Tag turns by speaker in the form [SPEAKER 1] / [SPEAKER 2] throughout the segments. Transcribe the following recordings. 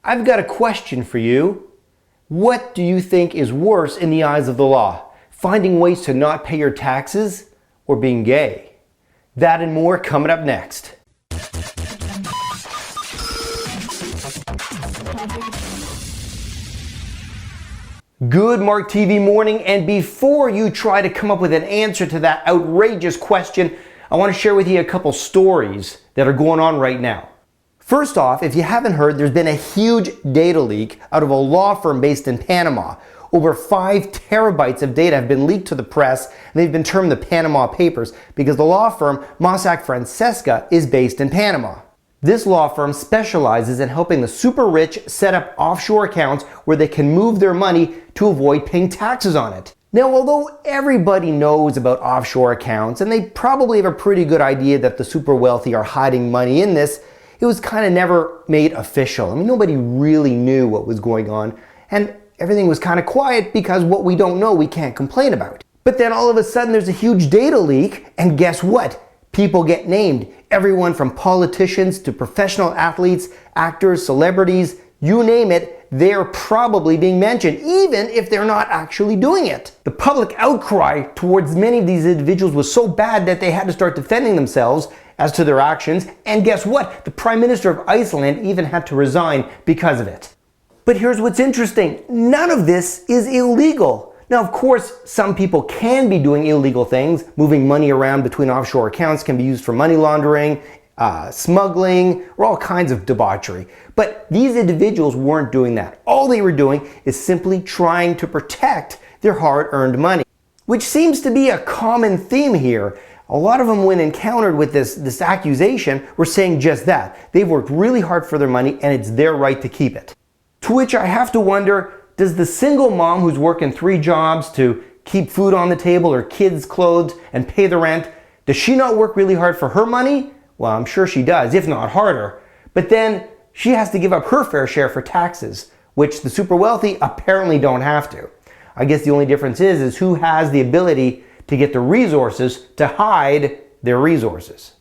[SPEAKER 1] I've got a question for you. What do you think is worse in the eyes of the law? Finding ways to not pay your taxes or being gay? That and more coming up next. Good Mark TV morning, and before you try to come up with an answer to that outrageous question, I want to share with you a couple stories that are going on right now. First off, if you haven't heard, there's been a huge data leak out of a law firm based in Panama. Over 5 terabytes of data have been leaked to the press, and they've been termed the Panama Papers because the law firm Mossack Fonseca is based in Panama. This law firm specializes in helping the super rich set up offshore accounts where they can move their money to avoid paying taxes on it. Now, although everybody knows about offshore accounts, and they probably have a pretty good idea that the super wealthy are hiding money in this, it was kind of never made official. I mean, nobody really knew what was going on, and everything was kind of quiet because what we don't know, we can't complain about. But then all of a sudden there's a huge data leak, and guess what? People get named. Everyone from politicians to professional athletes, actors, celebrities, you name it, they're probably being mentioned, even if they're not actually doing it. The public outcry towards many of these individuals was so bad that they had to start defending themselves as to their actions, and guess what? The Prime Minister of Iceland even had to resign because of it. But here's what's interesting. None of this is illegal. Now, of course, some people can be doing illegal things. Moving money around between offshore accounts can be used for money laundering, smuggling, or all kinds of debauchery. But these individuals weren't doing that. All they were doing is simply trying to protect their hard-earned money, which seems to be a common theme here. A lot of them, when encountered with this accusation, were saying just that. They've worked really hard for their money, and it's their right to keep it. To which I have to wonder, does the single mom who's working 3 jobs to keep food on the table or kids' clothes and pay the rent, does she not work really hard for her money? Well, I'm sure she does, if not harder. But then she has to give up her fair share for taxes, which the super wealthy apparently don't have to. I guess the only difference is who has the ability to get the resources to hide their resources.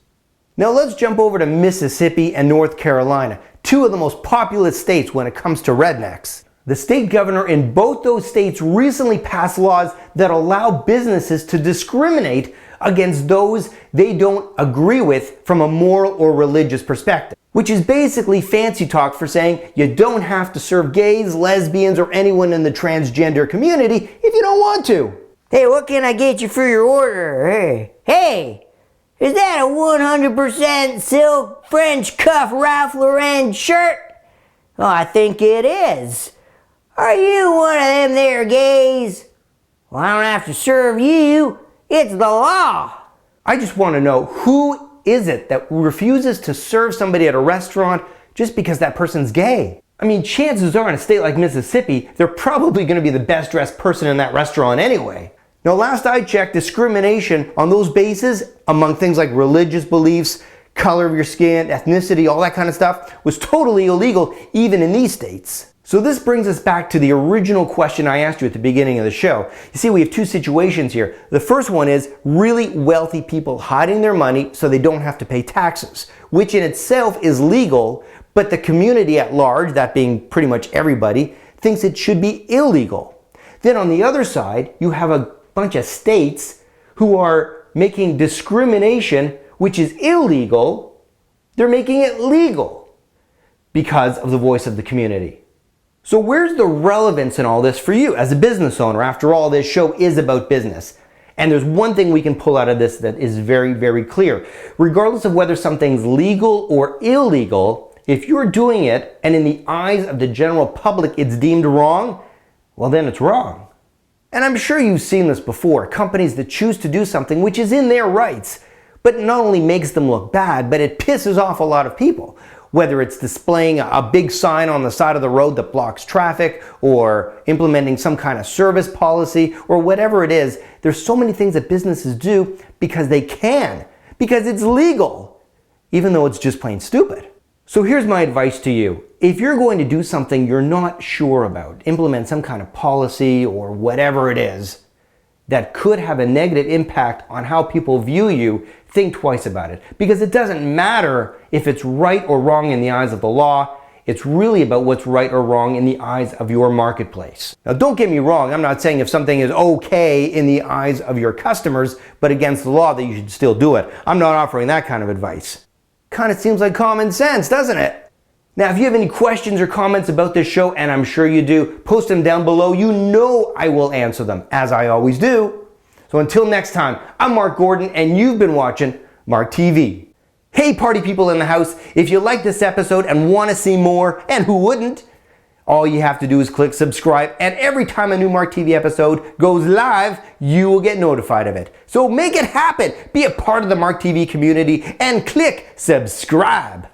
[SPEAKER 1] Now let's jump over to Mississippi and North Carolina, 2 of the most populous states when it comes to rednecks. The state governor in both those states recently passed laws that allow businesses to discriminate against those they don't agree with from a moral or religious perspective, which is basically fancy talk for saying you don't have to serve gays, lesbians, or anyone in the transgender community if you don't want to.
[SPEAKER 2] Hey, what can I get you for your order? Hey, is that a 100% silk French cuff Ralph Lauren shirt? Oh, I think it is. Are you one of them there gays? Well, I don't have to serve you. It's the law.
[SPEAKER 1] I just want to know, who is it that refuses to serve somebody at a restaurant just because that person's gay? I mean, chances are in a state like Mississippi, they're probably going to be the best dressed person in that restaurant anyway. Now, last I checked, discrimination on those bases, among things like religious beliefs, color of your skin, ethnicity, all that kind of stuff, was totally illegal even in these states. So this brings us back to the original question I asked you at the beginning of the show. You see, we have 2 situations here. The first one is really wealthy people hiding their money so they don't have to pay taxes, which in itself is legal, but the community at large, that being pretty much everybody, thinks it should be illegal. Then on the other side, you have a bunch of states who are making discrimination, which is illegal, they're making it legal because of the voice of the community. So where's the relevance in all this for you as a business owner? After all, this show is about business. And there's one thing we can pull out of this that is very, very clear. Regardless of whether something's legal or illegal, if you're doing it and in the eyes of the general public it's deemed wrong, well then it's wrong. And I'm sure you've seen this before. Companies that choose to do something which is in their rights, but not only makes them look bad, but it pisses off a lot of people. Whether it's displaying a big sign on the side of the road that blocks traffic, or implementing some kind of service policy, or whatever it is, there's so many things that businesses do because they can, because it's legal, even though it's just plain stupid. So here's my advice to you. If you're going to do something you're not sure about, implement some kind of policy or whatever it is that could have a negative impact on how people view you, think twice about it. Because it doesn't matter if it's right or wrong in the eyes of the law. It's really about what's right or wrong in the eyes of your marketplace. Now, don't get me wrong. I'm not saying if something is okay in the eyes of your customers, but against the law, that you should still do it. I'm not offering that kind of advice. Kind of seems like common sense, doesn't it? Now, if you have any questions or comments about this show, and I'm sure you do, post them down below. You know I will answer them, as I always do. So until next time, I'm Mark Gordon, and you've been watching Mark TV. Hey party people in the house, if you like this episode and want to see more, and who wouldn't, all you have to do is click subscribe, and every time a new Mark TV episode goes live, you will get notified of it. So make it happen. Be a part of the Mark TV community and click subscribe.